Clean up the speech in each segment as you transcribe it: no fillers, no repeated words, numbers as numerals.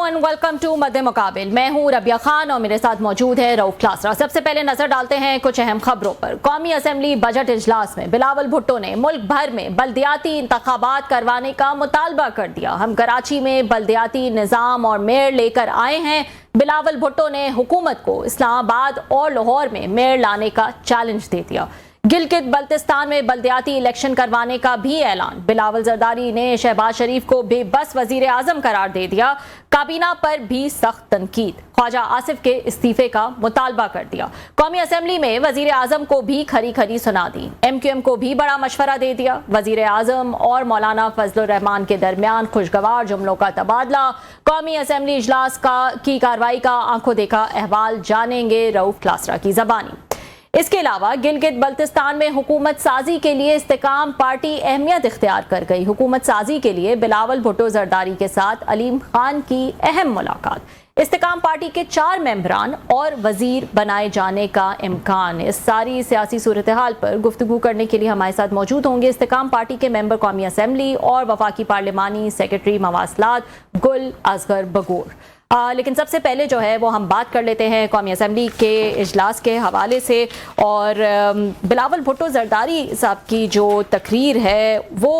And welcome to मध्य मुकाबिल। मैं हूं रबिया खान और मेरे साथ मौजूद है रऊफ क्लासरा। सबसे पहले नजर डालते हैं कुछ अहम खबरों पर। कौमी असेंबली बजट इजलास में बिलावल भुट्टो ने मुल्क भर में बल्दियाती इंतखाबात करवाने का मुतालबा कर दिया। हम कराची में बल्दियाती निज़ाम और मेयर लेकर आए हैं। बिलावल भुट्टो ने हुकूमत को इस्लामाबाद और लाहौर में मेयर लाने का चैलेंज दे दिया। गिलगित बल्तिस्तान में बल्दियाती इलेक्शन करवाने का भी ऐलान। बिलावल जरदारी ने शहबाज शरीफ को बेबस वजीर आजम करार दे दिया। काबीना पर भी सख्त तनकीद। ख्वाजा आसिफ के इस्तीफे का मुतालबा कर दिया। कौमी असेंबली में वजीर आजम को भी खरी खरी सुना दी। MQM को भी बड़ा मशवरा दे दिया। वजीर आजम और मौलाना फजलुर रहमान के दरमियान खुशगवार जुमलों का तबादला। कौमी असेंबली इजलास की कार्रवाई का आंखों देखा अहवाल जानेंगे रऊफ क्लासरा की जबानी। इसके अलावा गिलगित बल्तिस्तान में हुकूमत साजी के लिए इस्तेकाम पार्टी अहमियत इख्तियार कर गई। हुकूमत साजी के लिए बिलावल भुट्टो जरदारी के साथ अलीम खान की अहम मुलाकात। इस्तेकाम पार्टी के 4 मेंबरान और वजीर बनाए जाने का इम्कान। इस सारी सियासी सूरत हाल पर गुफ्तगू करने के लिए हमारे साथ मौजूद होंगे इस्तेकाम पार्टी के मेंबर कौमी असेंबली और वफाकी पार्लिमानी सेक्रेटरी मवासलात गुल असगर बगोर। लेकिन सबसे पहले जो है वो हम बात कर लेते हैं कौमी असेंबली के इजलास के हवाले से। और बिलावल भुट्टो जरदारी साहब की जो तकरीर है वो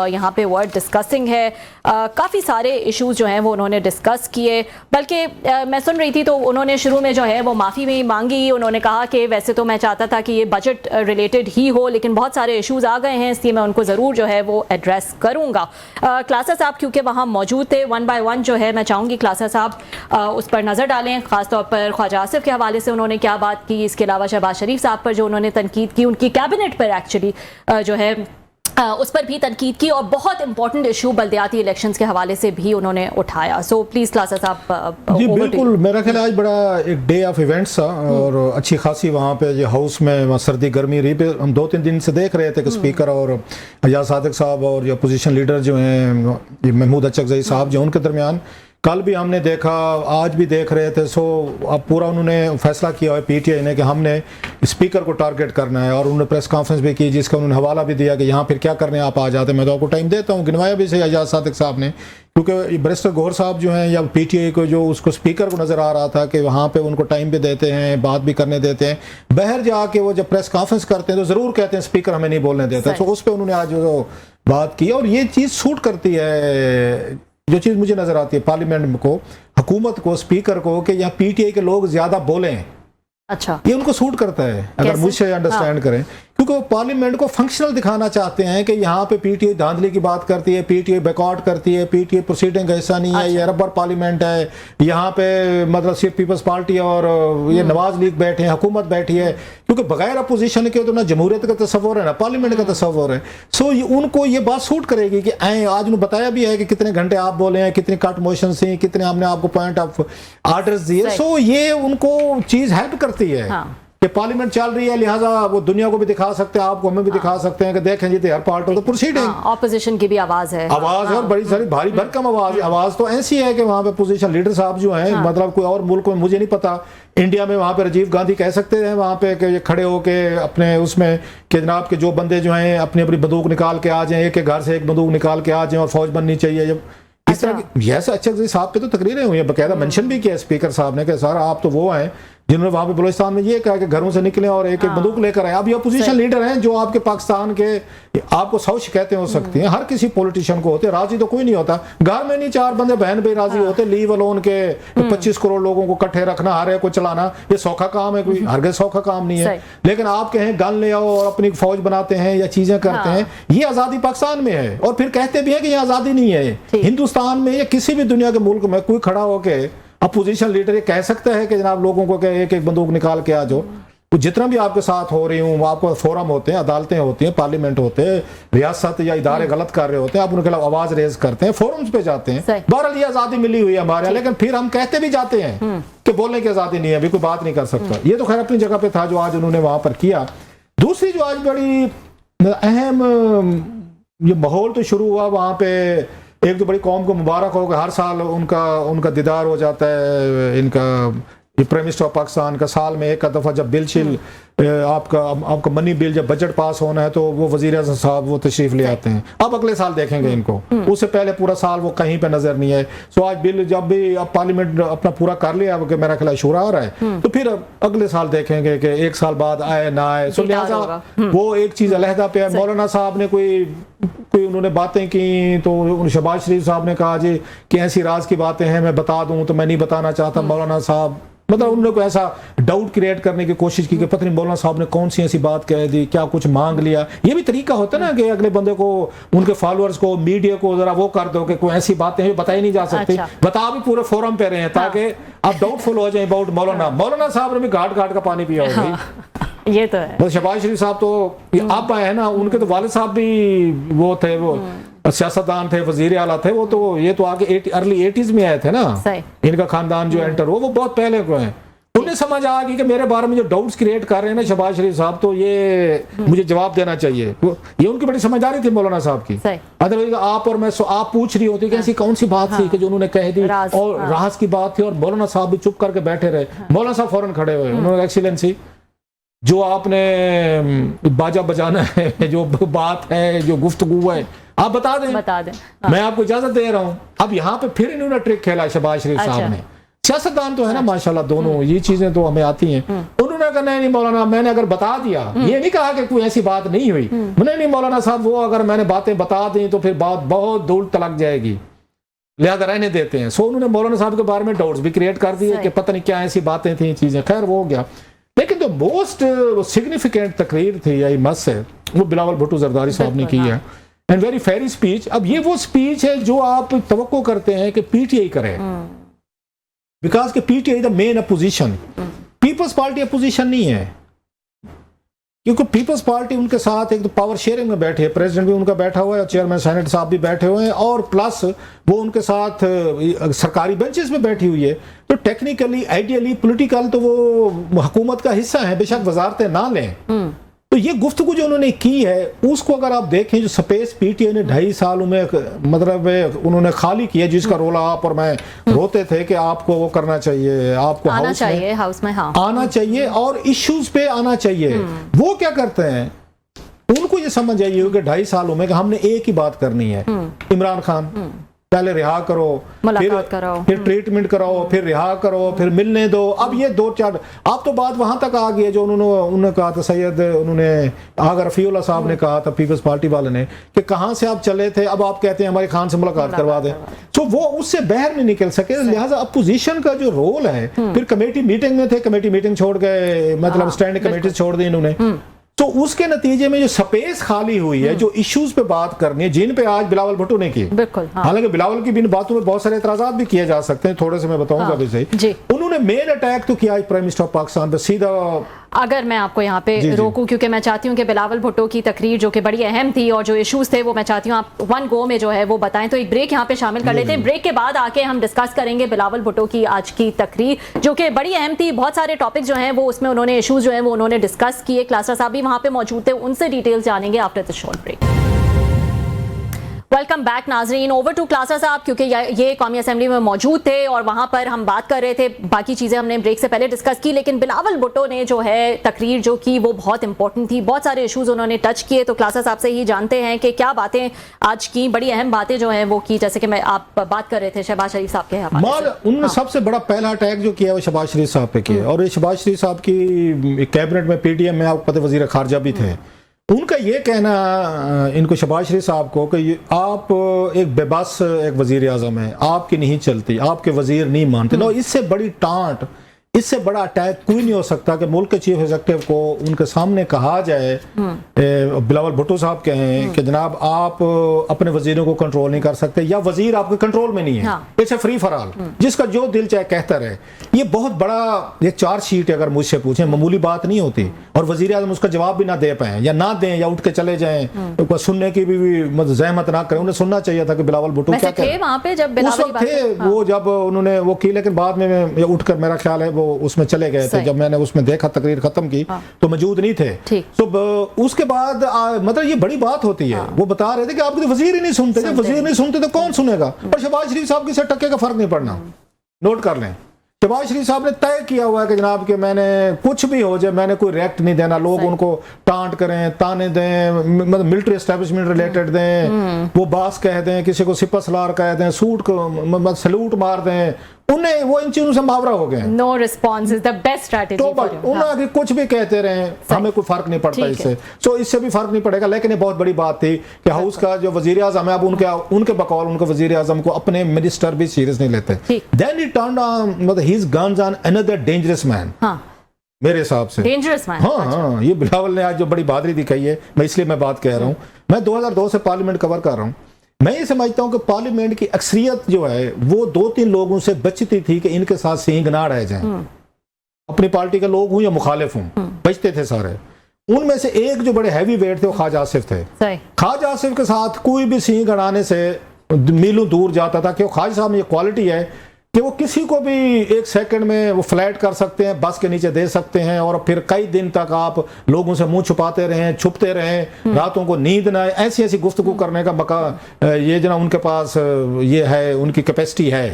यहाँ पे वर्ड डिस्कसिंग है। काफ़ी सारे इश्यूज़ जो हैं वो उन्होंने डिस्कस किए। बल्कि मैं सुन रही थी तो उन्होंने शुरू में जो है वो माफ़ी भी मांगी। उन्होंने कहा कि वैसे तो मैं चाहता था कि ये बजट रिलेटेड ही हो, लेकिन बहुत सारे इश्यूज़ आ गए हैं, इसलिए मैं उनको ज़रूर जो है वो एड्रेस करूँगा। क्लासा साहब क्योंकि वहाँ मौजूद थे, 1 बाय 1 जो है मैं चाहूँगी क्लासा साहब उस पर नज़र डालें। ख़ासतौर पर ख्वाजा आसिफ के हवाले से उन्होंने क्या बात की, इसके अलावा शहबाज शरीफ साहब पर जो उन्होंने तनकीद की, उनकी कैबिनेट पर एक्चुअली जो है उस पर भी तनकीद की, और बहुत इंपॉर्टेंट इशू बल्दियाती इलेक्शंस के हवाले से भी उन्होंने उठाया। सो प्लीज़ क्लासा साहब। जी बिल्कुल, मेरा ख्याल आज बड़ा एक डे ऑफ इवेंट्स था और अच्छी खासी वहाँ पे जो हाउस में सर्दी गर्मी रही पे हम 2-3 दिन से देख रहे थे कि स्पीकर और एजाज सादिक साहब और जो अपोजिशन लीडर जो हैं महमूद अचकज़ई साहब जो उनके दरमियान कल भी हमने देखा, आज भी देख रहे थे। सो अब पूरा उन्होंने फैसला किया है PTI ने कि हमने स्पीकर को टारगेट करना है, और उन्होंने प्रेस कॉन्फ्रेंस भी की जिसका उन्होंने हवाला भी दिया कि यहाँ फिर क्या करने आप आ जाते हैं। मैं तो आपको टाइम देता हूँ, गिनवाया भी से एजाज सादिक साहब ने, क्योंकि बैरिस्टर गौहर साहब जो हैं या PTI को जो उसको स्पीकर को नज़र आ रहा था कि वहाँ पे उनको टाइम भी देते हैं, बात भी करने देते हैं। बाहर जाके वो जब प्रेस कॉन्फ्रेंस करते हैं तो ज़रूर कहते हैं स्पीकर हमें नहीं बोलने देता। तो उस पर उन्होंने आज जो बात की, और ये चीज़ सूट करती है, जो चीज़ मुझे नज़र आती है पार्लियामेंट को, हुकूमत को, स्पीकर को, कि यहाँ PTI के लोग ज़्यादा बोलें। अच्छा, ये उनको सूट करता है अगर मुझसे अंडरस्टैंड करें, क्योंकि वो पार्लियामेंट को फंक्शनल दिखाना चाहते हैं कि यहाँ पे PTI धांधली की बात करती है, PTI बैकआउट करती है, PTI प्रोसीडिंग ऐसा नहीं है, ये रबर पार्लियामेंट है, यहाँ पे मतलब सिर्फ पीपल्स पार्टी और ये नवाज लीग बैठे हैं, हुकूमत बैठी है, क्योंकि बगैर अपोजिशन के तो ना जमहूरियत का तस्वुर है ना पार्लियामेंट का तस्वुर है। सो उनको ये बात सूट करेगी कि आज उन्होंने बताया भी है कि कितने घंटे आप बोले हैं, कितनी कट मोशन थी, कितने हमने आपको पॉइंट ऑफ आर्डर्स दिए। सो ये उनको चीज़ हेल्प करती है कि पार्लियामेंट चल रही है, लिहाजा वो दुनिया को भी दिखा सकते हैं, आपको हमें भी दिखा सकते हैं कि देखें जी हर part of the proceeding. Opposition की भी आवाज है, आवाज है, और बड़ी सारी भारी भरकम आवाज तो ऐसी है कि वहाँ पे पोजीशन लीडर साहब जो हैं, मतलब कोई और मुल्क में मुझे नहीं पता, इंडिया में वहाँ पे राजीव गांधी कह सकते हैं वहाँ पे कि खड़े होके अपने उसमें कि जनाब के जो बंदे जो हैं अपनी अपनी बंदूक निकाल के आ जाएं, एक घर से एक बंदूक निकाल के आ जाएं और फौज बननी चाहिए। जब इस तरह की यस अचकज़ई साहब पे तो तकरीरें हुई हैं, बाकायदा मेंशन भी किया स्पीकर साहब ने कि सर आप तो वो हैं जिन्होंने वहाँ पे बलूचिस्तान में ये कहा कि घरों से निकले और एक एक बंदूक लेकर आए। अब ये अपोजिशन लीडर हैं जो आपके पाकिस्तान के आपको 100 शिकायतें हो सकती हैं, हर किसी पॉलिटिशियन को होते, राजी तो कोई नहीं होता, घर में नहीं 4 बंदे बहन भाई राजी होते, लीव अलोन के 25 करोड़ लोगों को इकट्ठे रखना, हर एक को चलाना, ये सौखा काम है, कोई हरगिज़ सौखा काम नहीं है। लेकिन आप कहें गन ले आओ और अपनी फौज बनाते हैं या चीजें करते हैं, ये आज़ादी पाकिस्तान में है, और फिर कहते भी है कि ये आज़ादी नहीं है। हिंदुस्तान में या किसी भी दुनिया के मुल्क में कोई खड़ा होके अपोजिशन लीडर ये कह सकता है कि जनाब लोगों को एक एक बंदूक निकाल के आ जाओ। तो जितना भी आपके साथ हो रही हूँ, आपको फोरम होते हैं, अदालतें होती हैं, पार्लियामेंट होते हैं, रियासत या इदारे गलत कर रहे होते हैं, आप उनके खिलाफ आवाज रेज करते हैं, फोरम्स पे जाते हैं। बहरहाल ये आज़ादी मिली हुई है हमारे, लेकिन फिर हम कहते भी जाते हैं कि बोलने की आज़ादी नहीं है, अभी कोई बात नहीं कर सकता। ये तो खैर अपनी जगह पे था जो आज उन्होंने वहां पर किया। दूसरी जो आज बड़ी अहम ये माहौल तो शुरू हुआ वहां पे, एक तो बड़ी कौम को मुबारक हो कि हर साल उनका दीदार हो जाता है, इनका प्राइम मिनिस्टर ऑफ पाकिस्तान का साल में एक दफ़ा जब बिल शिल आपका मनी बिल जब बजट पास होना है तो वो वजीर आज़म साहब वो तशरीफ ले आते हैं। अब अगले साल देखेंगे इनको, उससे पहले पूरा साल वो कहीं पे नजर नहीं आए। सो आज बिल जब भी अब पार्लियामेंट अपना पूरा कर लिया कि मेरा ख्याल शुरा आ रहा है, तो फिर अगले साल देखेंगे कि एक साल बाद आए ना आए। सो लिहाजा वो एक चीज अलहदा पे है। मौलाना साहब ने कोई उन्होंने बातें की तो शहबाज शरीफ साहब ने कहा जी कि ऐसी राज की बातें हैं मैं बता दूं, तो मैं नहीं बताना चाहता। मौलाना साहब मतलब उन्होंने को ऐसा डाउट क्रिएट करने की कोशिश की कि पता नहीं मौलाना साहब ने कौन सी ऐसी बात कह दी, क्या कुछ मांग लिया। ये भी तरीका होता है ना कि अगले बंदे को, उनके फॉलोअर्स को, मीडिया को जरा वो कर दो कि कोई ऐसी बातें हैं बताई नहीं जा सकती। अच्छा। बता भी पूरे फोरम पे रहे हैं ताकि आप डाउटफुल हो जाए अबाउट मौलाना। मौलाना साहब ने भी घाट घाट का पानी पिया होगा। ये तो है। बस शहबाज शरीफ साहब तो आप आए हैं ना, उनके तो वालिद साहब भी वो थे, वो सियासतदान थे, वजीर आला थे। वो तो ये तो आगे अर्ली 80s में आए थे ना, इनका खानदान जो एंटर वो बहुत पहले को है। उन्हें समझ आ गई कि मेरे बारे में जो डाउट्स क्रिएट कर रहे हैं ना शहबाज शरीफ साहब, तो ये मुझे जवाब देना चाहिए। ये उनकी बड़ी समझदारी थी मौलाना साहब की। अदरवाइज आप और मैं आप पूछ रही होती कि ऐसी कौन सी बात थी कि जो उन्होंने कह दी और राज की बात थी, और मौलाना साहब भी चुप करके बैठे रहे। मौलाना साहब फौरन खड़े हुए, उन्होंने एक्सीलेंसी जो आपने बाजा बजाना है, जो बात है, जो गुफ्तगू है, आप बता दें। मैं आपको इजाजत दे रहा हूं। अब यहाँ पे फिर इन्होंने ट्रिक खेला शहबाज शरीफ साहब ने। सियासतदान तो है ना माशाल्लाह दोनों, ये चीजें तो हमें आती हैं। उन्होंने कहा नहीं मौलाना, मैंने अगर बता दिया, ये नहीं कहा कि कोई ऐसी बात नहीं हुई। नहीं मौलाना साहब, वो अगर मैंने बातें बता दी तो फिर बात बहुत दूर तलक जाएगी, लिहाजा रहने देते हैं। सो उन्होंने मौलाना साहब के बारे में डाउट्स भी क्रिएट कर दिए कि पता नहीं क्या ऐसी बातें थी, चीजें। खैर वो हो गया। लेकिन जो मोस्ट सिग्निफिकेंट तकरीर थी या मस है, वो बिलावल भुट्टो जरदारी साहब ने की है, एंड वेरी फेरी स्पीच। अब ये वो स्पीच है जो आप तवक्को करते हैं कि पीटीआई करे, बिकॉज के PTI the main opposition, Peoples Party opposition नहीं है। क्योंकि पीपल्स पार्टी उनके साथ एक तो पावर शेयरिंग में बैठे है, प्रेसिडेंट भी उनका बैठा हुआ है और चेयरमैन सेनेट साहब भी बैठे हुए हैं, और प्लस वो उनके साथ सरकारी बेंचेस में बैठी हुई है। तो टेक्निकली आइडियली पॉलिटिकल तो वो हुकूमत का हिस्सा है, बेशक वजारतें ना लें। तो ये गुफ्तगू जो उन्होंने की है, उसको अगर आप देखें, जो स्पेस पीटीआई ने 2.5 साल में मतलब उन्होंने खाली किया, जिसका रोला आप और मैं रोते थे कि आपको वो करना चाहिए, आपको आना चाहिए हाउस में, हाँ आना चाहिए और इश्यूज पे आना चाहिए। वो क्या करते हैं, उनको ये समझ आई हो कि 2.5 सालों में कि हमने एक ही बात करनी है, इमरान खान पहले रिहा करो, फिर ट्रीटमेंट कराओ, फिर रिहा करो, फिर मिलने दो। अब ये 2-4 आप तो बात वहां तक आ गई है जो उन्होंने कहा था, सैयद उन्होंने आगा रफीउल्लाह साहब ने कहा था, पीपल्स पार्टी वाले ने, कि कहां से आप चले थे, अब आप कहते हैं हमारे खान से मुलाकात करवा दें। तो वो उससे बाहर नहीं निकल सके। लिहाजा अपोजिशन का जो रोल है, फिर कमेटी मीटिंग में थे, कमेटी मीटिंग छोड़ गए, मतलब स्टैंडिंग कमेटी छोड़ दी इन्होंने। तो उसके नतीजे में जो स्पेस खाली हुई है, जो इश्यूज पे बात करनी है, जिन पे आज बिलावल भुट्टो ने की, बिल्कुल हालांकि बिलावल की भी इन बातों में बहुत सारे एतराजात भी किए जा सकते हैं, थोड़े से मैं बताऊंगा अभी से। उन्होंने मेन अटैक तो किया प्राइम मिनिस्टर ऑफ पाकिस्तान पे सीधा। अगर मैं आपको यहाँ पे रोकूं, क्योंकि मैं चाहती हूँ कि बिलावल भुट्टो की तकरीर जो कि बड़ी अहम थी और जो इश्यूज थे वो मैं चाहती हूँ आप वन गो में जो है वो बताएं। तो एक ब्रेक यहाँ पे शामिल कर लेते हैं, ब्रेक के बाद आके हम डिस्कस करेंगे बिलावल भुट्टो की आज की तकरीर जो कि बड़ी अहम थी। बहुत सारे टॉपिक जो हैं वो उसमें उन्होंने इश्यूज जो है वो उन्होंने डिस्कस किए। क्लासरा साहब भी वहाँ पे मौजूद थे, उनसे डिटेल्स जानेंगे after the short break. Welcome back नाजरीन, ओवर टू क्लासरा साहब, क्योंकि ये कौमी असेंबली में मौजूद थे और वहां पर हम बात कर रहे थे, बाकी चीज़ें हमने ब्रेक से पहले डिस्कस की। लेकिन बिलावल भुट्टो ने जो है तकरीर जो की वो बहुत इंपॉर्टेंट थी, बहुत सारे इश्यूज उन्होंने टच किए। तो क्लासरा साहब से ही जानते हैं कि क्या बातें आज की, बड़ी अहम बातें जो हैं वो की, जैसे कि मैं आप बात कर रहे थे शहबाज शरीफ साहब के हवाले से। उन्होंने सबसे बड़ा पहला अटैक जो किया वो शहबाज शरीफ साहब पे किया, और ये शहबाज शरीफ साहब की कैबिनेट में पीटीएम में आपको पता वजीर खारजा भी थे। उनका ये कहना इनको शहबाज शरीफ साहब को कि आप एक बेबस एक वजीर आज़म है, आपकी नहीं चलती, आपके वजीर नहीं मानते। नो, इससे बड़ी टांट, इससे बड़ा अटैक कोई नहीं हो सकता कि मुल्क के चीफ एग्जीक्यूटिव को उनके सामने कहा जाए, बिलावल भुट्टो साहब कहें कि जनाब आप अपने वजीरों को कंट्रोल नहीं कर सकते, या वजीर आपके कंट्रोल में नहीं है, it's a free for all, जिसका जो दिल चाहे कहता रहे। ये बहुत बड़ा ये चार्जशीट है, अगर मुझसे पूछें मामूली बात नहीं होती। और वजीर आज़म उसका जवाब भी ना दे पाए, या ना दें, या उठ के चले जाएं, तो सुनने की भी जहमत ना करें। उन्हें सुनना चाहिए था कि बिलावल भुट्टो क्या कहे वहां पे जब उस वक्त थे वो, जब उन्होंने वो की। लेकिन बाद में उठकर मेरा ख्याल है वो उसमें चले गए थे। जब मैंने उसमें देखा तकरीर खत्म की तो मौजूद नहीं थे। तो उसके बाद मतलब ये बड़ी बात होती है। वो बता रहे थे कि आपके वजीर ही नहीं सुनते, जब वजीर नहीं सुनते तो कौन सुनेगा। और शहबाज शरीफ साहब की से टक्के का फर्क नहीं पड़ना, नोट कर लें। शहबाज शरीफ साहब ने तय किया हुआ है कि जनाब कि मैंने कुछ भी हो जाए मैंने कोई रिएक्ट नहीं देना, लोग उनको टांट करें, ताने दें, मतलब मिलिट्री एस्टेब्लिशमेंट रिलेटेड दें, वो बास कह दें, किसी को सिपा सलार कह दें, सूट को मतलब सैल्यूट मार दें, उन्हें वो इन चीजों से मुहावरा हो गए। No response is the best strategy तो उन्हें कुछ भी कहते रहे, हमें कोई फर्क नहीं पड़ता इससे, सो इससे भी फर्क नहीं पड़ेगा। लेकिन ये बहुत बड़ी बात थी कि हाउस का जो वजीर आजम है, अब उनके बकौल उनके वजीर आजम को अपने मिनिस्टर भी सीरियस नहीं लेते। देन ही टर्न्ड ऑन मतलब his guns on another dangerous man, मेरे हिसाब से डेंजरस मैन। हाँ, ये बिलावल ने आज जो बड़ी बहादुरी दिखाई है, मैं इसलिए मैं बात कह रहा हूँ। मैं 2002 से पार्लियामेंट कवर कर रहा हूँ। मैं ये समझता हूं कि पार्लियामेंट की अक्सरियत जो है वो 2-3 लोगों से बचती थी कि इनके साथ सींग ना रह जाएं, अपनी पार्टी के लोग हों या मुखालिफ हों, बचते थे सारे। उनमें से एक जो बड़े हैवी वेट थे वो ख्वाजा आसिफ थे। ख्वाजा आसिफ के साथ कोई भी सींग अड़ाने से मीलों दूर जाता था, क्योंकि ख्वाजा साहब में ये क्वालिटी है कि वो किसी को भी एक सेकंड में वो फ्लैट कर सकते हैं, बस के नीचे दे सकते हैं, और फिर कई दिन तक आप लोगों से मुंह छुपाते रहें, छुपते रहें, रातों को नींद ना आए, ऐसी ऐसी गुफ्तगू करने का मौका ये जना उनके पास ये है, उनकी कैपेसिटी है।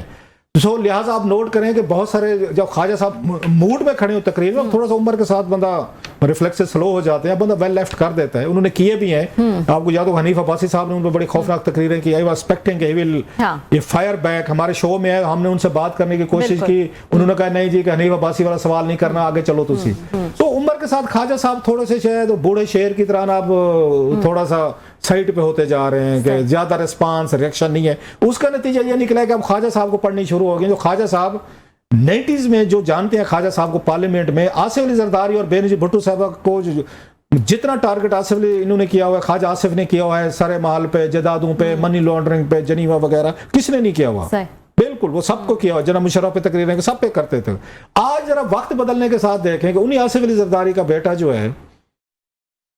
सो लिहाजा आप नोट करें कि बहुत सारे जब ख्वाजा साहब मूड में खड़े हो तकरीर में, थोड़ा सा उम्र के साथ बंदा रिफ्लेक्सेस स्लो हो जाते हैं, बंदा वेल लेफ्ट कर देता है। उन्होंने किए भी हैं, आपको याद हो हनीफ अब्बासी साहब ने उन पर बड़ी खौफनाक तकरीरें की, I was expecting he will ये फायर बैक। हमारे शो में है, हमने उनसे बात करने की कोशिश की, उन्होंने कहा नहीं जी कि हनीफ अब्बासी वाला सवाल नहीं करना, आगे चलो तुसी। तो उम्र के साथ ख्वाजा साहब थोड़े से शायद बूढ़े शेर की तरह अब थोड़ा सा साइड पे होते जा रहे हैं कि ज्यादा रिस्पांस रिएक्शन नहीं है। उसका नतीजा ये निकला कि अब ख्वाजा साहब को पढ़नी शुरू हो गई। जो ख्वाजा साहब 90s में जो जानते हैं ख्वाजा साहब को पार्लियामेंट में, आसिफ अली जरदारी और बेनजीर भुट्टो साहब को जितना टारगेट आसिफ अली इन्होंने किया हुआ है, ख्वाजा आसिफ ने किया हुआ है, सारे माल पे, जदादों पे, मनी लॉन्ड्रिंग पे, जनीवा वगैरह, किसने नहीं किया हुआ? बिल्कुल वो सबको किया हुआ। जनाब मुशर्रफ पे तकरीरें सब पे करते थे। आज जरा वक्त बदलने के साथ देखें कि उन्हीं आसिफ अली जरदारी का बेटा जो है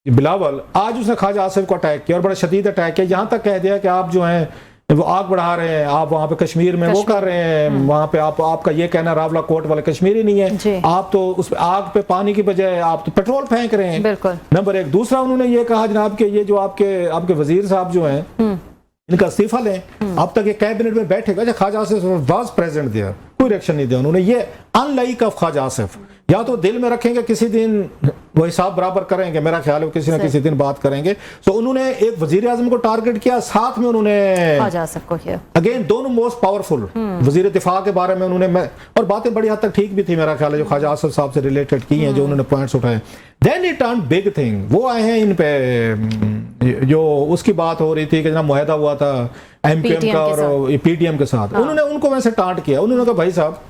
बिलावल, आज उसने ख्वाजा आसिफ को अटैक किया और बड़ा शदीद अटैक किया, यहां तक कह दिया कि आप जो हैं वो आग बढ़ा रहे हैं, आप वहां पे कश्मीर में वो कर रहे हैं, वहां पे आपका ये कहना रावला कोट वाले कश्मीरी नहीं है, आप तो उस आग पे पानी की बजाय आप तो पेट्रोल फेंक रहे हैं। बिल्कुल। नंबर 1। दूसरा उन्होंने ये कहा जनाब कि ये जो आपके वजीर साहब जो हैं इनका इस्तीफा लें, अब तक ये कैबिनेट में बैठेगा। अच्छा, ख्वाजा आसिफ वाज प्रेजेंट दिया, कोई रिएक्शन नहीं दिया उन्होंने। ये अनलाइक ऑफ ख्वाजा आसिफ, या तो दिल में रखेंगे किसी दिन वो हिसाब बराबर करेंगे, मेरा ख्याल है किसी ना किसी दिन बात करेंगे। तो उन्होंने एक वजीर आजम को टारगेट किया, साथ में उन्होंने ख्वाजा आसिफ को किया। अगेन दोनों मोस्ट पावरफुल वजीर दिफा के बारे में उन्होंने, और बातें बड़ी हद तक ठीक भी थी मेरा ख्याल है जो ख्वाजा आसिफ साहब से रिलेटेड की हैं, जो उन्होंने पॉइंट्स उठाए। Then it turn big thing, वो आए हैं इन पे जो उसकी बात हो रही थी कि जनाब मुआहदा हुआ था एमक्यूएम का और पीटीएम के साथ, उन्होंने उनको वैसे टांट किया। उन्होंने कहा भाई साहब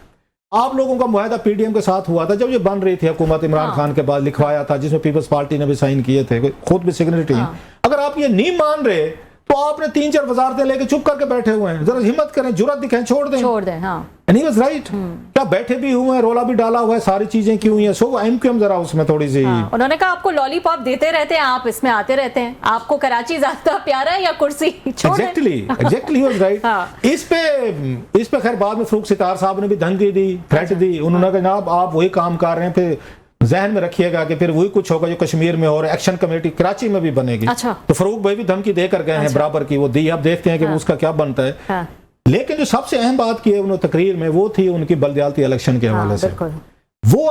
आप लोगों का मुआहदा पीडीएम के साथ हुआ था जब ये बन रही थी हुकूमत इमरान खान के बाद, लिखवाया था जिसमें पीपल्स पार्टी ने भी साइन किए थे, खुद भी सिग्नेटरी। अगर आप ये नहीं मान रहे तो आपने 3-4 वजारतें लेके चुप करके बैठे हुए हैं, जरा हिम्मत करें, जुर्रत दिखाएं, छोड़ दें। And he was right। क्या बैठे भी हुए हैं, रोला भी डाला हुआ है, सारी चीजें की हुई हैं। सो एमक्यूएम जरा उसमें थोड़ी सी उन्होंने कहा आपको लॉलीपॉप देते रहते हैं, आप इसमें आते रहते हैं, आपको कराची ज्यादा प्यारा है या कुर्सी? Exactly he was right. इस पे खैर बाद में फरूक सितार साहब ने भी धमकी दी, थ्रेट दी। उन्होंने कहा जनाब आप वही काम कर रहे हैं, फिर जहन में रखिएगा कि फिर वही कुछ होगा जो कश्मीर में और एक्शन कमेटी कराची में भी बनेगी। तो फरूक भाई भी धमकी देकर गए हैं बराबर की, वो दी। अब देखते हैं कि उसका क्या बनता है। लेकिन जो सबसे अहम बात की है उन्होंने तकरीर में, वो थी उनकी बल्दियाती इलेक्शन के हवाले से। वो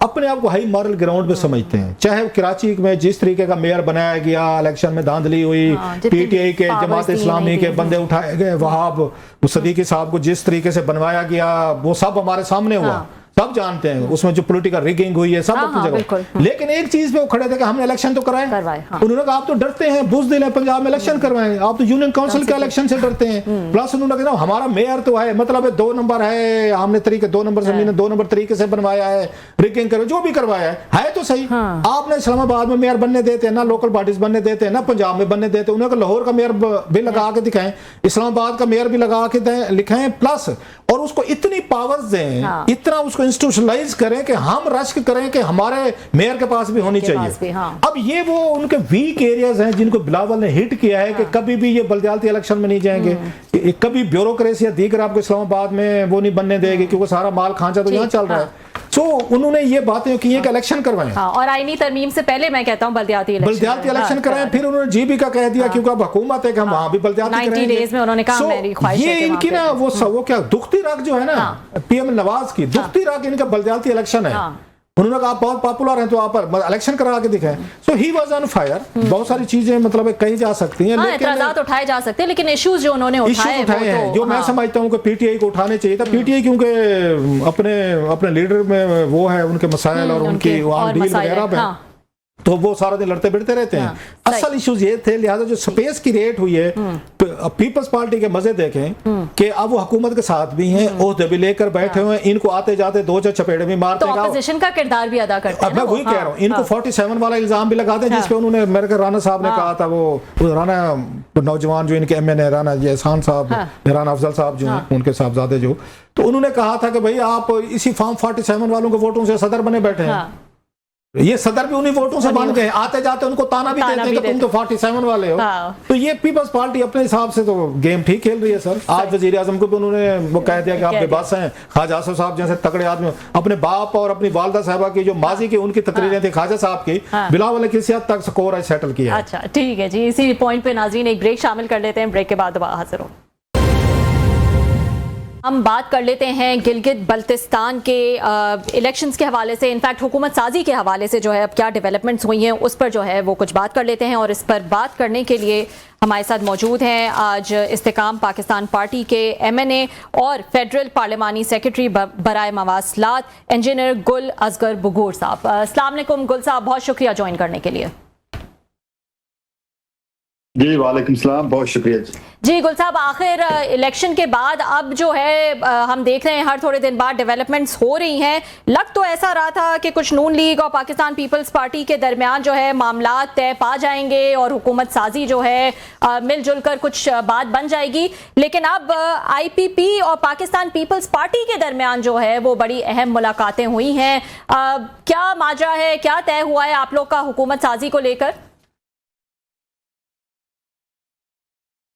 अपने आप को हाई मॉरल ग्राउंड पे समझते हैं। चाहे कराची में जिस तरीके का मेयर बनाया गया, इलेक्शन में धांधली हुई, पीटीआई के जमात इस्लामी के बंदे उठाए गए, वहाब सदीकी साहब को जिस तरीके से बनवाया गया, वो सब हमारे सामने हुआ, सब जानते हैं। उसमें जो पॉलिटिकल रिगिंग हुई है सब अपनी जगह। लेकिन एक चीज पे वो खड़े थे कि हमने इलेक्शन तो कराए। उन्होंने कहा आप तो डरते हैं, बुज़दिल हैं, पंजाब में इलेक्शन करवाएं, आप तो यूनियन काउंसिल के इलेक्शन से डरते हैं। प्लस उन्होंने कहा हमारा मेयर तो है, मतलब 2 नंबर है, हमने तरीके 2 नंबर जमीन 2 नंबर तरीके से बनवाया है, रिगिंग करो जो भी करवाया है तो सही। आपने इस्लामाबाद में मेयर बनने देते हैं ना, लोकल बॉडीज बनने देते हैं ना, पंजाब में बनने देते हैं। उन्होंने लाहौर का मेयर भी लगा के दिखाएं, इस्लामाबाद का मेयर भी लगा के लिखाएं, प्लस और उसको इतनी पावर्स दें, इतना उसको इंस्टीट्यूशनलाइज करें कि हम रश्क करें कि हमारे मेयर के पास भी होनी चाहिए। अब ये वो उनके वीक एरियाज हैं जिनको बिलावल ने हिट किया है कि कभी भी ये बल्दियाती इलेक्शन में नहीं जाएंगे, कभी ब्यूरोक्रेसी या दीगर आपको इस्लामाबाद में वो नहीं बनने देगी क्योंकि सारा माल खांचा तो यहाँ चल रहा है। तो उन्होंने ये बातें की हैं कि इलेक्शन करवाएं, हाँ, और आईनी तरमीम से पहले मैं कहता हूँ बल्दियाती इलेक्शन कराएं। फिर उन्होंने जीबी का कह दिया क्योंकि अब हुकूमत है कि हम वहां भी बल्दियाती 90 डेज में उन्होंने कहा मेरी ख्वाहिश है ये इनकी ना वो क्या दुखती राग जो है ना पीएम नवाज की दुखती राग इनका बल्दियाती इलेक्शन है। उन्होंने कहा आप बहुत पॉपुलर हैं तो आप इलेक्शन करा के दिखाएं। सो ही वाज ऑन फायर। बहुत सारी चीजें मतलब कही जा सकती हैं, लेकिन एतराज़ात उठाए जा सकते हैं, लेकिन इश्यूज जो उन्होंने उठाए हैं जो मैं समझता हूं कि पीटीआई को उठाने चाहिए था। पीटीआई क्योंकि अपने लीडर में वो है, उनके मसाइल और उनकी डील वगैरह में तो वो सारा दिन लड़ते भिड़ते रहते हैं। असल इश्यूज ये थे, लिहाजा जो स्पेस की रेट हुई है पीपल्स पार्टी के मजे देखें कि अब वो हुकूमत के साथ भी हैं, ओहदे भी लेकर बैठे हुए हैं, इनको आते जाते दो चार चपेड़े भी मारते हैं, ऑपोजिशन का किरदार भी अदा करते हैं। मैं वही कह रहा हूँ, इनको 47 वाला इल्जाम भी लगाते हैं जिसपे उन्होंने मेरे को राना साहब ने कहा था, वो राना नौजवान जो इनके एमएनए राना एहसान साहब, राना अफजल साहब जो हैं उनके साहबजादे जो, तो उन्होंने कहा था कि भाई आप इसी फॉर्म 47 वालों के वोटों से सदर बने बैठे हैं। ये सदर भी उन्हीं वोटों से बन गए, आते जाते उनको ताना भी देते हैं कि तुम तो 47 वाले हो। तो ये पीपल्स पार्टी अपने हिसाब से तो गेम ठीक खेल रही है सर। आज वजीर आजम को भी उन्होंने वो कह दिया कि आप बेबस हैं। ख्वाजा आसिफ साहब जैसे तगड़े आदमी अपने बाप और अपनी वालदा साहबा की जो माजी की उनकी तकरीरें थी ख्वाजा साहब की, बिलावल ने किसी हद तक स्कोर है सेटल किया। अच्छा ठीक है जी, इसी पॉइंट पे नाज़रीन एक ब्रेक शामिल कर लेते हैं, ब्रेक के बाद दोबारा हाजिर हो। हम बात कर लेते हैं गिलगित बल्तिस्तान के इलेक्शंस के हवाले से, इनफैक्ट हुकूमत साजी के हवाले से जो है अब क्या डेवलपमेंट्स हुई हैं उस पर जो है वो कुछ बात कर लेते हैं। और इस पर बात करने के लिए हमारे साथ मौजूद हैं आज इस्तेकाम पाकिस्तान पार्टी के एमएनए और फेडरल पार्लिमानी सेक्रेटरी बराए मवासलात इंजीनियर गुल असगर बुगूर साहब। अस्सलाम वालेकुम गुल साहब, बहुत शुक्रिया ज्वाइन करने के लिए। जी वालेकुम सलाम, बहुत शुक्रिया जी। गुल साहब, आखिर इलेक्शन के बाद अब जो है हम देख रहे हैं हर थोड़े दिन बाद डेवलपमेंट्स हो रही हैं। लग तो ऐसा रहा था कि कुछ नून लीग और पाकिस्तान पीपल्स पार्टी के दरमियान जो है मामला तय पा जाएंगे और हुकूमत साजी जो है मिलजुल कर कुछ बात बन जाएगी, लेकिन अब आईपीपी और पाकिस्तान पीपल्स पार्टी के दरमियान जो है वो बड़ी अहम मुलाकातें हुई हैं। क्या माजरा है, क्या तय हुआ है आप लोग का हुकूमत साजी को लेकर?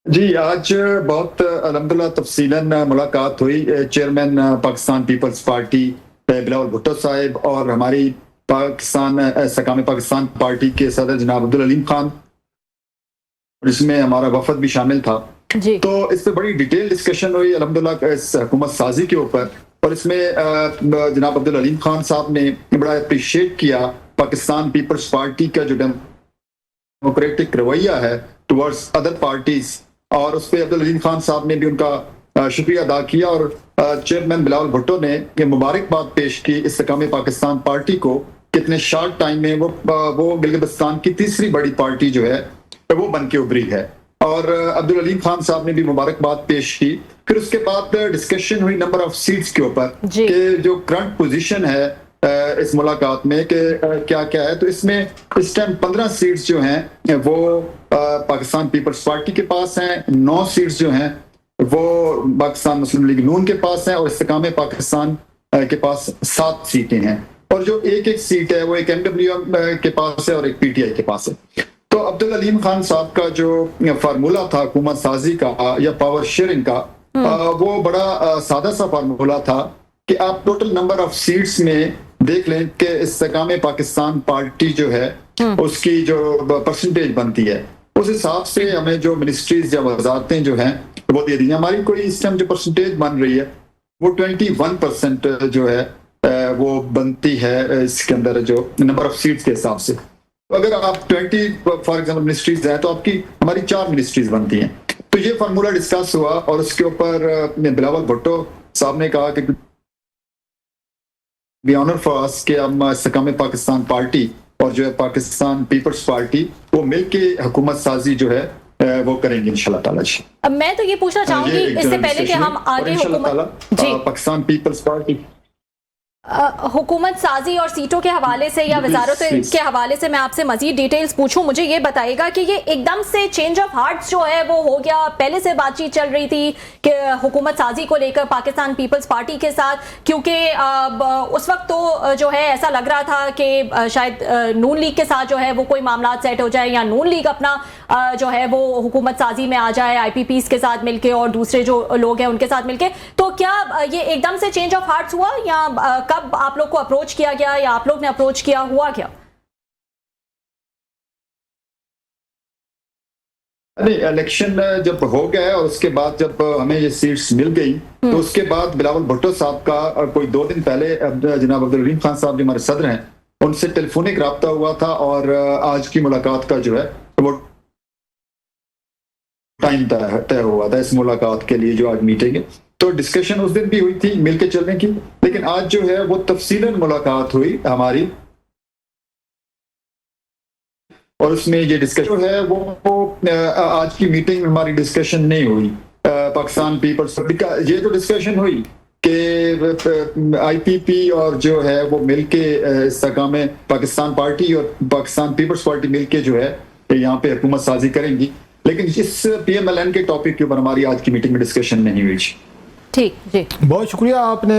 जी, आज बहुत अल्हम्दुलिल्लाह तफसीलन मुलाकात हुई चेयरमैन पाकिस्तान पीपल्स पार्टी बिलावल भुट्टो साहब और हमारी इस्तेकाम पाकिस्तान पार्टी के सदर जनाब अब्दुल अलीम खान, इसमें हमारा वफद भी शामिल था जी। तो इस पर बड़ी डिटेल डिस्कशन हुई अल्हम्दुलिल्लाह इस हुकूमत साजी के ऊपर, और इसमें जनाब अब्दुल अलीम खान साहब ने बड़ा अप्रिशिएट किया पाकिस्तान पीपल्स पार्टी का जो डेमोक्रेटिक रवैया है टुवर्ड्स अदर पार्टीज, और उस पर अब्दुल अलीम खान साहब ने भी उनका शुक्रिया अदा किया। और चेयरमैन बिलावल भुट्टो ने मुबारकबाद पेश की इस्तेकाम पाकिस्तान पार्टी को, कितने शॉर्ट टाइम में वो गिलगित की तीसरी बड़ी पार्टी जो है वो बन के उभरी है। और अब्दुल अलीम खान साहब ने भी मुबारकबाद पेश की। फिर उसके बाद डिस्कशन हुई नंबर ऑफ सीट्स के ऊपर कि जो करंट पोजीशन है इस मुलाकात में कि क्या क्या है। तो इसमें इस टाइम 15 सीट्स जो हैं वो पाकिस्तान पीपल्स पार्टी के पास हैं, 9 सीट्स जो हैं वो पाकिस्तान मुस्लिम लीग नून के पास हैं, और इस्तेकाम पाकिस्तान के पास 7 सीटें हैं। और जो एक सीट है वो एक एमडब्ल्यूएम के पास है और एक पीटीआई के पास है। तो अब्दुल अलीम खान साहब का जो फार्मूला था हुकूमत साजी का या पावर शेयरिंग का, वो बड़ा सादा सा फार्मूला था कि आप टोटल नंबर ऑफ सीट्स में देख लें कि इस्तेकाम पाकिस्तान पार्टी जो है उसकी जो परसेंटेज बनती है उस हिसाब से हमें जो मिनिस्ट्रीज या वजारतें जो हैं वो दे दी। हमारी कोई इस टाइम जो परसेंटेज बन रही है वो 21% जो है वो बनती है इसके अंदर जो नंबर ऑफ सीट्स के हिसाब से। अगर आप 20 फॉर एग्जाम्पल मिनिस्ट्रीज हैं तो आपकी हमारी 4 मिनिस्ट्रीज बनती हैं। तो ये फार्मूला डिस्कस हुआ और उसके ऊपर बिलावल भुट्टो साहब ने कहा कि बी ऑनर फॉर अस कि हम इस्तेकाम पाकिस्तान पार्टी और जो है पाकिस्तान पीपल्स पार्टी वो मिलके हुकूमत साजी जो है वो करेंगे इंशाल्लाह ताला जी। अब मैं तो ये पूछना चाहूंगी इससे पहले कि हम आगे पाकिस्तान पीपल्स पार्टी हुकूमत साजी और सीटों के हवाले से या वजारत के हवाले से मैं आपसे मजीद डिटेल्स पूछूं, मुझे ये बताइएगा कि ये एकदम से चेंज ऑफ हार्ट्स जो है वो हो गया, पहले से बातचीत चल रही थी कि हुकूमत साजी को लेकर पाकिस्तान पीपल्स पार्टी के साथ, क्योंकि उस वक्त तो जो है ऐसा लग रहा था कि शायद नून लीग के साथ जो है वो कोई मामला सेट हो जाए या नून लीग अपना जो है वो हुकूमत साजी में आ जाए आईपीपीस के साथ मिलके और दूसरे जो लोग हैं उनके साथ मिलके। तो क्या ये एकदम से चेंज ऑफ हार्ट्स हुआ या कब आप लोग को अप्रोच किया गया या आप लोग ने अप्रोच किया, हुआ क्या? नहीं, इलेक्शन जब हो गया और उसके बाद जब हमें ये सीट्स मिल गई तो उसके बाद बिलावल भुट्टो साहब का कोई 2 दिन पहले जनाब अब्दुल हलीम खान साहब जो हमारे सदर हैं उनसे टेलीफोनिक रब्ता हुआ था और आज की मुलाकात का जो है वो टाइम तय हुआ था इस मुलाकात के लिए जो आज मीटिंग है। तो डिस्कशन उस दिन भी हुई थी मिलके चलने की, लेकिन आज जो है वो तफसीलन मुलाकात हुई हमारी और उसमें ये डिस्कशन है वो आज की मीटिंग में हमारी डिस्कशन नहीं हुई। पाकिस्तान पीपल्स ये जो डिस्कशन हुई कि आईपीपी और जो है वो मिलके इस जगह में पाकिस्तान पार्टी और पाकिस्तान पीपल्स पार्टी मिलके जो है यहाँ पे हुकूमत साजी करेंगी, लेकिन इस पीएमएलएन के टॉपिक के ऊपर हमारी आज की मीटिंग में डिस्कशन नहीं हुई। ठीक जी, बहुत शुक्रिया आपने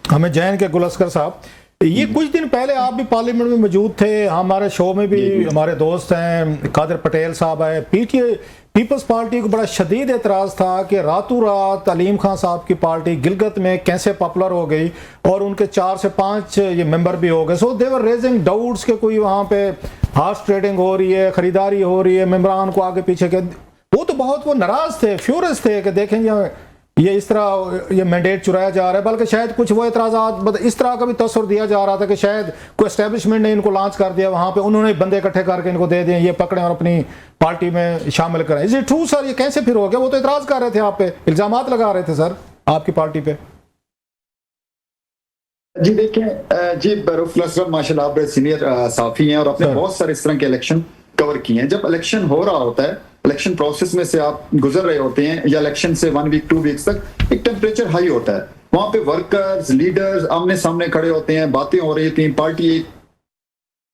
हमें जैन के गुलस्कर साहब। ये कुछ दिन पहले आप भी पार्लियामेंट में मौजूद थे, हमारे शो में भी हमारे दोस्त हैं कादिर पटेल साहब आए। पीटीए पीपल्स पार्टी को बड़ा शदीद एतराज़ था कि रातों रात अलीम खान साहब की पार्टी गिलगित में कैसे पॉपुलर हो गई और उनके 4 से 5 ये मेंबर भी हो गए। सो दे वर रेजिंग डाउट्स के कोई वहाँ पे हार्स ट्रेडिंग हो रही है, खरीदारी हो रही है, मेंबरान को आगे पीछे के। वो तो बहुत वो नाराज़ थे, फ्यूरियस थे कि देखेंगे ये इस तरह ये मैंडेट चुराया जा रहा है। बल्कि शायद कुछ वो एतराज़ात इस तरह का भी तस्वर दिया जा रहा था कि शायद कोई एस्टेब्लिशमेंट ने इनको लॉन्च कर दिया, वहाँ पे उन्होंने बंदे इकट्ठे करके इनको दे दिए, ये पकड़ें और अपनी पार्टी में शामिल करें। Is it true sir? ये कैसे फिर हो गया? वो तो एतराज़ कर रहे थे आप पे, इल्ज़ामात लगा रहे थे सर आपकी पार्टी पे। जी देखें जी, बरूफुल असलम माशाल्लाह आप सीनियर साफी हैं और आपने बहुत सारे इस तरह के इलेक्शन कवर किए हैं। जब इलेक्शन हो रहा होता है, इलेक्शन प्रोसेस में से आप गुजर रहे होते हैं या इलेक्शन से 1 वीक 2 वीक्स तक एक टेम्परेचर हाई होता है, वहां पे वर्कर्स लीडर्स आमने सामने खड़े होते हैं, बातें हो रही थी, पार्टी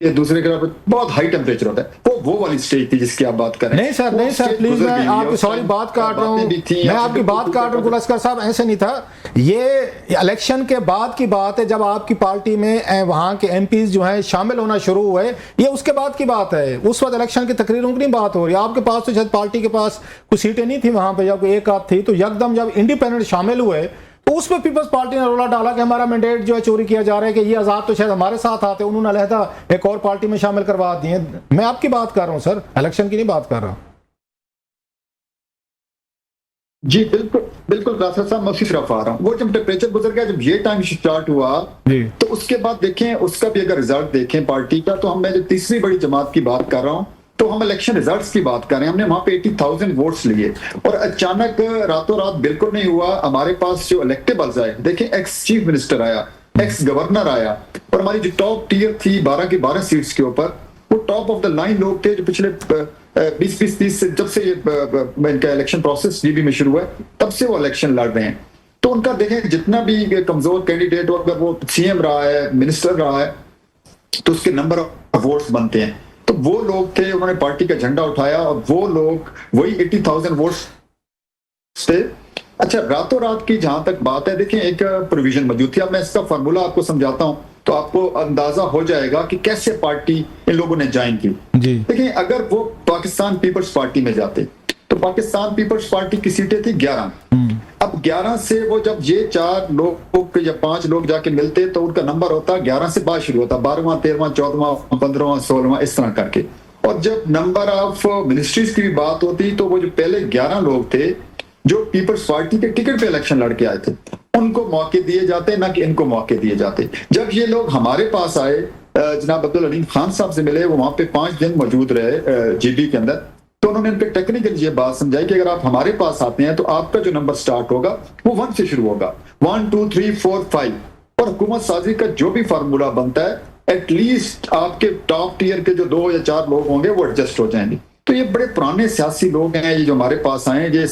एक दूसरे के बहुत हाई टेम्परेचर होता है। वो वाली स्टेज थी जिसकी आप बात कर रहे हैं। नहीं सर प्लीज, मैं आपकी सॉरी बात काट रहा हूँ, मैं आपकी बात काट रहा हूँ गुलस्कर साहब, ऐसे नहीं था। ये इलेक्शन के बाद की बात है, जब आपकी पार्टी में वहाँ के एमपीज जो हैं शामिल होना शुरू हुए, ये उसके बाद की बात है। उस वक्त इलेक्शन की तकरीरों की नहीं बात हो रही। आपके पास तो शायद पार्टी के पास कुछ सीटें नहीं थी वहाँ पे, जब एक आध थी, तो यकदम जब इंडिपेंडेंट शामिल हुए तो उसमें पीपल्स पार्टी ने रोला डाला कि हमारा मैंडेट जो है चोरी किया जा रहा है, कि ये आजाद तो शायद हमारे साथ आते, उन्होंने अलहदा एक और पार्टी में शामिल करवा दिए। मैं आपकी बात कर रहा हूं सर, इलेक्शन की नहीं बात कर रहा। जी बिल्कुल रास्ता साहब, मैं उसी तरफ आ रहा हूँ। वो जब टेम्परेचर गुजर गया, जब ये टाइम स्टार्ट हुआ तो उसके बाद देखें उसका भी अगर रिजल्ट देखें पार्टी का, तो मैं जो तीसरी बड़ी जमात की बात कर रहा हूँ, तो हम इलेक्शन रिजल्ट्स की बात कर रहे हैं। हमने वहां पे 80,000 वोट्स लिए और अचानक रातों रात बिल्कुल नहीं हुआ। हमारे पास जो इलेक्टेबल्स आए, देखें एक्स चीफ मिनिस्टर आया, एक्स गवर्नर आया, और हमारी जो टॉप टियर थी 12 की 12 सीट्स के ऊपर, वो टॉप ऑफ द लाइन लोग थे जो पिछले 20-30 से, जब से ये इनका इलेक्शन प्रोसेस जीबी में शुरू हुआ तब से वो इलेक्शन लड़ रहे हैं। तो उनका देखें जितना भी कमजोर कैंडिडेट हो, अगर वो सीएम रहा है, मिनिस्टर रहा है, तो उसके नंबर ऑफ वोट्स बनते हैं। तो वो लोग थे, उन्होंने पार्टी का झंडा उठाया और वो लोग वही 80,000 वोट्स थे। अच्छा, रातों रात की जहां तक बात है, देखिए एक प्रोविजन मौजूद थी। अब मैं इसका फार्मूला आपको समझाता हूं तो आपको अंदाजा हो जाएगा कि कैसे पार्टी इन लोगों ने ज्वाइन की। देखिए, अगर वो पाकिस्तान पीपल्स पार्टी में जाते तो पाकिस्तान पीपल्स पार्टी की सीटें थी 11। अब 11 से वो जब ये 4 लोग या 5 लोग जाके मिलते तो उनका नंबर होता 11 से बाद शुरू होता 12वां 13वां 14वां 15वां 16वां इस तरह करके। और जब नंबर ऑफ मिनिस्ट्रीज की भी बात होती तो वो जो पहले 11 लोग थे जो पीपल्स पार्टी के टिकट पे इलेक्शन लड़के आए थे, उनको मौके दिए जाते, ना कि इनको मौके दिए जाते। जब ये लोग हमारे पास आए, जनाब अब्दुल हलीम खान साहब से मिले, वो वहां पे 5 दिन मौजूद रहे जीबी के अंदर, तो उन्होंने उनके टेक्निकल ये बात समझाई कि अगर आप हमारे पास आते हैं तो आपका जो नंबर स्टार्ट होगा वो 1 से शुरू होगा, 1 2 3 4 5, और हुकूमत साजी का जो भी फार्मूला बनता है एटलीस्ट आपके टॉप टीयर के जो 2 या 4 लोग होंगे वो एडजस्ट हो जाएंगे। तो ये बड़े पुराने सियासी लोग हैं ये जो हमारे पास आए, ये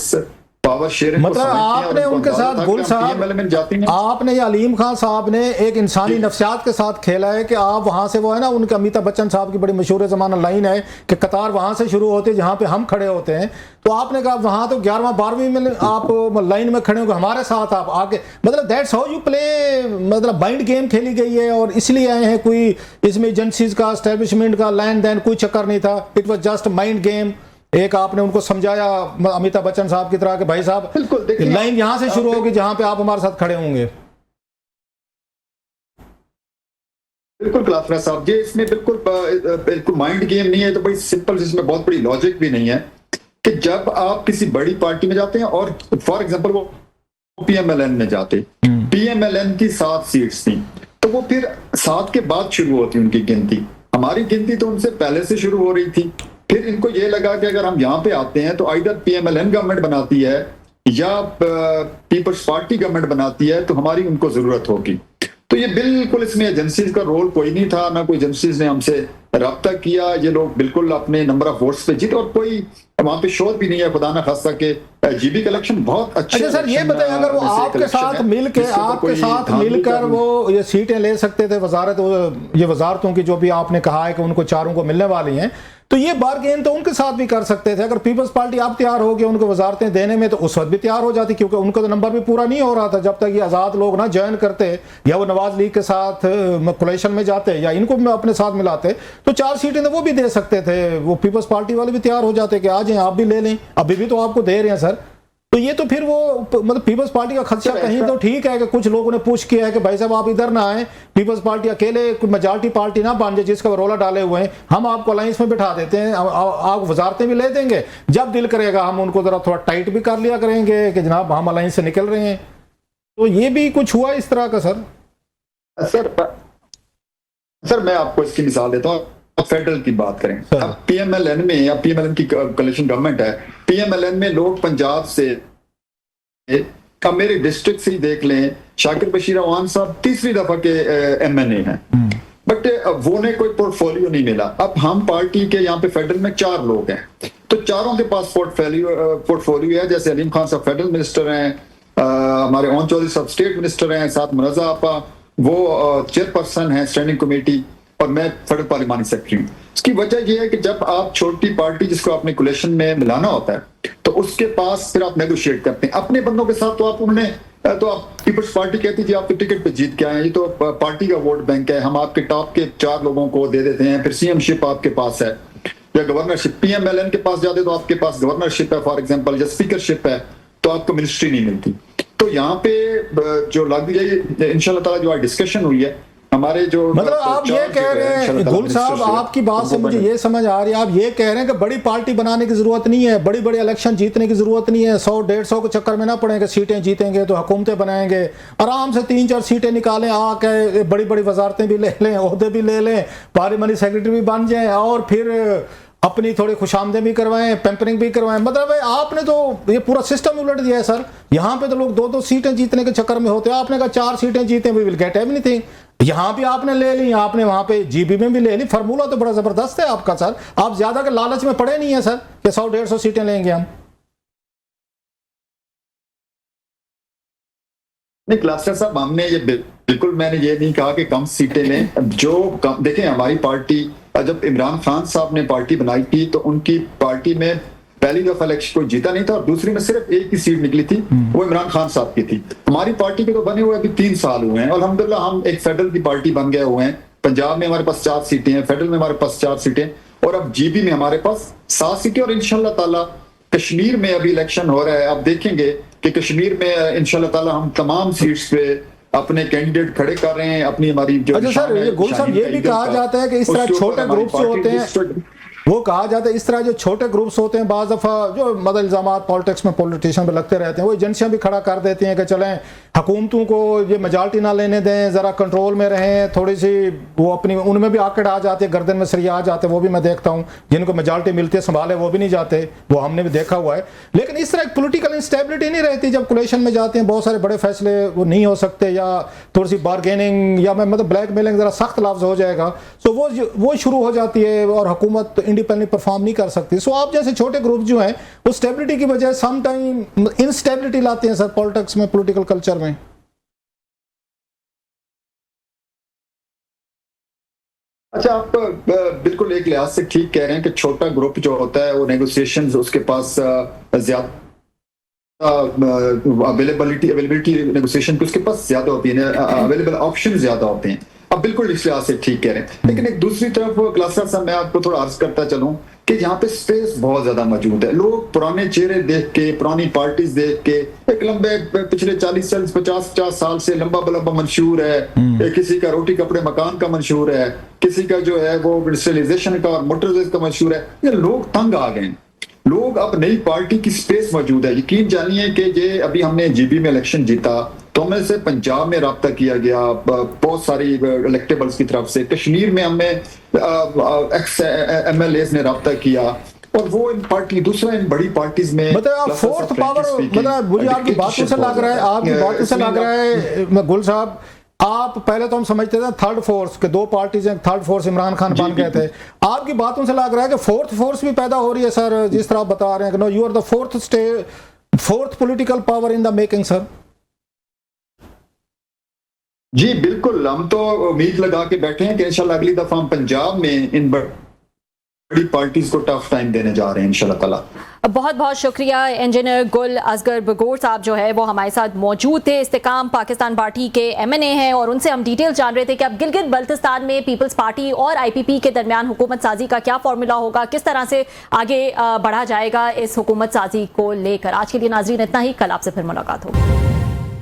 पावर शेयरिंग, मतलब आपने उनके साथ गुल साहब, आपने या अलीम खान साहब ने एक इंसानी नफ्सियात के साथ खेला है कि आप वहां से, वो है ना उनके अमिताभ बच्चन साहब की बड़ी मशहूर ज़माना लाइन है कि कतार वहां से शुरू होती है जहां पे हम खड़े होते हैं, तो आपने कहा वहां तो 11वां 12वीं में आप लाइन में खड़े होंगे, हमारे साथ आप आगे, मतलब दैट्स हाउ यू प्ले, मतलब माइंड गेम खेली गई है और इसलिए आए हैं। कोई इसमें एजेंसीज का, एस्टेब्लिशमेंट का, लैंड देन कोई चक्कर नहीं था, it was just mind game. एक आपने उनको समझाया अमिताभ बच्चन साहब की तरह के भाई साहब लाइन यहां से शुरू होगी जहां पे आप हमारे साथ खड़े होंगे। बिल्कुल कलाफरा साहब, ये इसमें बिल्कुल माइंड गेम नहीं है, तो बड़ी सिंपल, इसमें बहुत बड़ी लॉजिक भी नहीं है कि जब आप किसी बड़ी पार्टी में जाते हैं और फॉर एग्जांपल वो पीएमएलएन में जाते, पीएमएलएन की 7 सीट्स थी, तो वो फिर 7 के बाद शुरू होती उनकी गिनती। हमारी गिनती तो उनसे पहले से शुरू हो रही थी। फिर इनको ये लगा कि अगर हम यहाँ पे आते हैं तो आइदर पीएमएलएन गवर्नमेंट बनाती है या पीपल्स पार्टी गवर्नमेंट बनाती है, तो हमारी उनको जरूरत होगी। तो ये बिल्कुल इसमें एजेंसीज का रोल कोई नहीं था, ना कोई एजेंसीज ने हमसे रब्ता किया। ये लोग बिल्कुल अपने नंबर ऑफ वोट्स पे जीते और कोई वहां पे शोर भी नहीं है, खुदा ना खास्ता के जीबी कलेक्शन बहुत अच्छे। अच्छा सर, ये बताएं, अगर वो आपके साथ मिलकर वो ये सीटें ले सकते थे ये वजारतों की जो भी आपने कहा है कि उनको चारों को मिलने वाली हैं, तो ये बार्गेन तो उनके साथ भी कर सकते थे। अगर पीपल्स पार्टी आप तैयार हो गए उनको वजारतें देने में, तो उस वक्त भी तैयार हो जाती, क्योंकि उनका तो नंबर भी पूरा नहीं हो रहा था। जब तक ये आजाद लोग ना ज्वाइन करते या वो नवाज लीग के साथ कोलिशन में जाते या इनको अपने साथ मिलाते, तो 4 सीटें तो वो भी दे सकते थे। वो पीपल्स पार्टी वाले भी तैयार हो जाते कि आ जाए, आप भी ले लें, अभी भी तो आपको दे रहे हैं सर। तो ये तो फिर वो मतलब पीपल्स पार्टी का खदशा कहीं तो ठीक है कि कुछ लोगों ने पुश किया है कि भाई साहब आप इधर ना आए, पीपल्स पार्टी अकेले मेजॉरिटी पार्टी ना बन जाए जिसका रोला डाले हुए हैं, हम आपको अलायंस में बिठा देते हैं, आप वजारतें भी ले देंगे, जब दिल करेगा हम उनको जरा थोड़ा टाइट भी कर लिया करेंगे कि जनाब हम अलायंस से निकल रहे हैं। तो ये भी कुछ हुआ इस तरह का सर? सर मैं आपको इसकी मिसाल देता हूँ। फेडरल की बात करें, अब पीएमएलएन में या पीएमएलएन की कोलिशन गवर्नमेंट है, पीएमएलएन में लोग पंजाब से, अब मेरे डिस्ट्रिक्ट से ही देख लें, शाकिर बशीर अवान साहब 3री दफा के एमएनए हैं, बट वो ने कोई पोर्टफोलियो नहीं मिला। अब हम पार्टी के यहाँ पे फेडरल में 4 लोग हैं, तो चारों के पास पोर्टफोलियो है। जैसे अलीम खान साहब फेडरल मिनिस्टर हैं, हमारे ओन चौधरी साहब स्टेट मिनिस्टर हैं, साथ मुनज़्ज़ा आपा वो चेयरपर्सन है स्टैंडिंग कमेटी, और मैं फेडरल पार्लिमानी सेक्रेटरी हूँ। इसकी वजह यह है कि जब आप छोटी पार्टी जिसको आपने कोलिशन में मिलाना होता है, तो उसके पास फिर आप नेगोशिएट करते हैं अपने बंदों के साथ। तो आप पीपल्स पार्टी कहती है आप तो टिकट पे जीत के आए हैं, ये तो पार्टी का वोट बैंक है, हम आपके टॉप के 4 लोगों को दे देते हैं, फिर सीएमशिप आपके पास है या गवर्नरशिप। पीएमएलएन के पास जाते तो आपके पास गवर्नरशिप है फॉर एग्जाम्पल, या स्पीकरशिप है, तो आपको मिनिस्ट्री नहीं मिलती। तो यहाँ पे जो लग गई इंशाल्लाह ताला जो आज डिस्कशन हुई है हमारे जो मतलब आप ये कह रहे हैं गुल साहब, आपकी बात से मुझे ये समझ आ रही है, आप ये कह रहे हैं कि बड़ी पार्टी बनाने की जरूरत नहीं है, बड़ी बड़ी इलेक्शन जीतने की जरूरत नहीं है, 100-150 के चक्कर में ना पड़ेंगे, सीटें जीतेंगे तो हुकूमतें बनाएंगे, आराम से 3-4 सीटें निकालें, आके बड़ी बड़ी वजारतें भी ले लें, ओहदे भी ले लें, पार्लियामेंट्री सेक्रेटरी भी बन जाएं और फिर अपनी थोड़ी खुशामदें भी करवाएं, पैम्परिंग भी करवाएं। मतलब आपने तो ये पूरा सिस्टम उलट दिया है सर। यहाँ पे तो लोग 2-2 सीटें जीतने के चक्कर में होते हैं, आपने कहा 4 सीटें जीते, वी विल गेट एवरीथिंग। यहाँ भी आपने ले ली, आपने वहां पे जीबी में भी ले ली। फार्मूला तो बड़ा जबरदस्त है आपका सर, आप ज्यादा के लालच में पड़े नहीं है सर कि 100-150 सीटें लेंगे हम। नहीं क्लास्टर साहब, हमने ये बिल्कुल मैंने ये नहीं कहा कि कम सीटें लें। जो कम देखें, हमारी पार्टी जब इमरान खान साहब ने पार्टी बनाई थी तो उनकी पार्टी में पहली दफा इलेक्शन कोई जीता नहीं था और दूसरी में सिर्फ 1 ही सीट निकली थी, वो इमरान खान साहब की थी। हमारी पार्टी के तो बने हुए अभी 3 साल हुए हैं और अल्हम्दुलिल्लाह हम एक फेडरल की पार्टी बन गए हुए हैं। पंजाब में हमारे पास 4 सीटें हैं, फेडरल में हमारे पास 4 सीटें, और अब जीबी में हमारे पास 7 सीटें। और इंशाल्लाह ताला कश्मीर में अभी इलेक्शन हो रहा है, आप देखेंगे कि कश्मीर में इंशाल्लाह ताला हम तमाम सीट्स पे अपने कैंडिडेट खड़े कर रहे हैं। अपनी हमारी जो अच्छा सर, ये गुल साहब, ये भी कहा जाता है कि इस तरह छोटे ग्रुप्स होते हैं, वो कहा जाता है इस तरह जो छोटे ग्रुप्स होते हैं, बाज़ दफ़ा जो मतलब इल्ज़ामात पॉलिटिक्स में पॉलिटिशियन पे लगते रहते हैं, वो एजेंसियां भी खड़ा कर देती हैं कि चलें हुकूमतों को ये मेजॉरिटी ना लेने दें, ज़रा कंट्रोल में रहें, थोड़ी सी वो अपनी उनमें भी आकड़ आ जाती है, गर्दन में सरिया आ जाते हैं, वो भी मैं देखता हूँ। जिनको मेजॉरिटी मिलती है संभाले वो भी नहीं जाते, वो हमने भी देखा हुआ है। लेकिन इस तरह पोलिटिकल इंस्टेबिलिटी नहीं रहती जब कोलिशन में जाते हैं, बहुत सारे बड़े फैसले वो नहीं हो सकते, या थोड़ी सी बार्गेनिंग या मैं मतलब ब्लैकमेलिंग ज़रा सख्त लफ्ज़ हो जाएगा, तो वो शुरू हो जाती है और हुकूमत इंडिपेंडेंट परफॉर्म नहीं कर सकती। सो आप जैसे छोटे ग्रुप जो हैं वो स्टेबिलिटी की बजाय सम टाइम इनस्टेबिलिटी लाते हैं सर पॉलिटिक्स में, पॉलिटिकल कल्चर में। अच्छा, आप बिल्कुल एक लिहाज से ठीक कह रहे हैं कि छोटा ग्रुप जो होता है वो नेगोशिएशंस उसके पास ज्यादा अवेलेबिलिटी नेगोशिएशन की उसके पास ज्यादा होती है, अवेलेबल ऑप्शन ज्यादा होते हैं। अब बिल्कुल इस लिहाज से ठीक कह रहे हैं। लेकिन एक दूसरी तरफ क्लास्टर साहब, मैं आपको थोड़ा अर्ज करता चलूं कि यहाँ पे स्पेस बहुत ज्यादा मौजूद है। लोग पुराने चेहरे देख के, पुरानी पार्टीज देख के, एक लंबे पिछले 40-50 साल से लंबा बलंबा मंशूर है, किसी का रोटी कपड़े मकान का मंशूर है, किसी का जो है वो इंडस्ट्रियलाइजेशन का और मोटराइजेशन का मंशूर है। ये लोग तंग आ गए। लोग अब नई पार्टी की स्पेस मौजूद है। यकीन जानिए कि ये अभी हमने जीबी में इलेक्शन जीता तो हमें से पंजाब में राब्ता किया गया बहुत सारी इलेक्टेबल्स की तरफ से, कश्मीर में हमें एक्स MLAs ने राब्ता किया, और वो इन पार्टी दूसरा इन बड़ी पार्टीज में मतलब फोर्थ पावर, मतलब मुझे आपकी बातों से लग रहा है, आपकी बातों से लग रहा है गुल साहब, आप पहले तो हम समझते थे थर्ड फोर्स के दो पार्टीज हैं, थर्ड फोर्स इमरान खान बन गए थे, आपकी बातों से लग रहा है कि फोर्थ फोर्स भी पैदा हो रही है सर, जिस तरह आप बता रहे हैं कि no you are the fourth political power in the making sir. जी बिल्कुल, हम तो उम्मीद लगा के बैठे हैं कि इंशाल्लाह अगली दफा हम पंजाब में इन बड़ी पार्टीज को टफ टाइम देने जा रहे हैं इंशाल्लाह ताला। बहुत बहुत शुक्रिया इंजीनियर गुल असगर बगोर साहब जो है वो हमारे साथ मौजूद थे। इस्तेकाम पाकिस्तान पार्टी के MNA हैं और उनसे हम डिटेल जान रहे थे कि अब गिलगित बल्तिस्तान में पीपल्स पार्टी और IPP के दरमियान हुकूमत साजी का क्या फॉर्मूला होगा, किस तरह से आगे बढ़ा जाएगा इस हुकूमत साजी को लेकर। आज के लिए नाजरीन इतना ही, कल आपसे फिर मुलाकात होगी।